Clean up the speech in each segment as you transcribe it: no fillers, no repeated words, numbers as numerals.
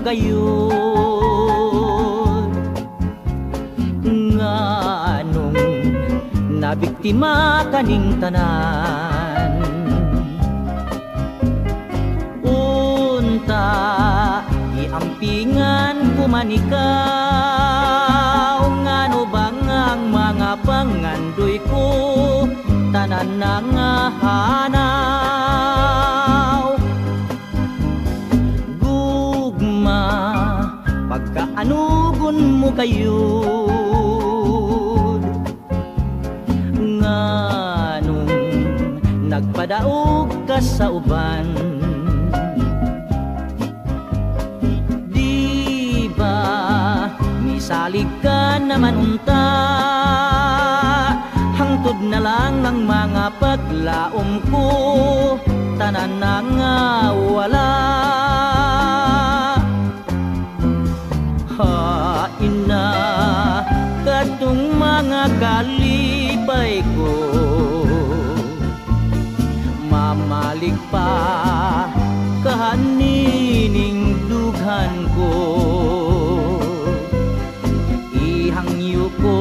gayon. Nganong nabiktima kaning tanan, unta iampingan kumanikaw. Ngano bang ang mga pangandoy ko tanan nangahanaw. Gugma pagkaanugon mo kayon, nganong nagpadaog ka sa uban. Di ba misalig ka naman unta, hangtod na lang ang mga paglaom ko tanan nga wala. Hain na katong mga kalipay ko, mamalig pa kahanining dughan ko. Ihangyo ko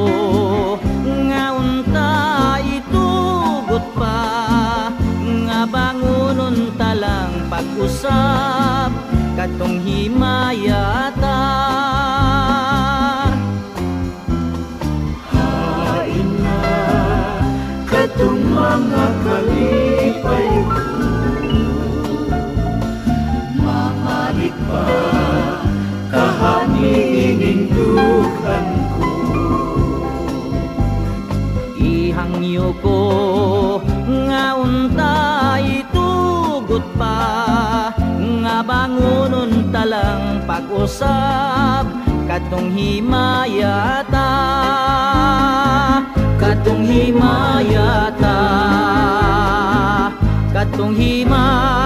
nga unta itugot pa, nga bangunon talang pag-usap katong himayata. Hain na katong mga kalipay ko, mamalit pa kahanining dughan ko. Ihangyo ko nga unta itugot pa, nga bangunon talang pag-usap katong himayata. Katong himayata, katong himayata.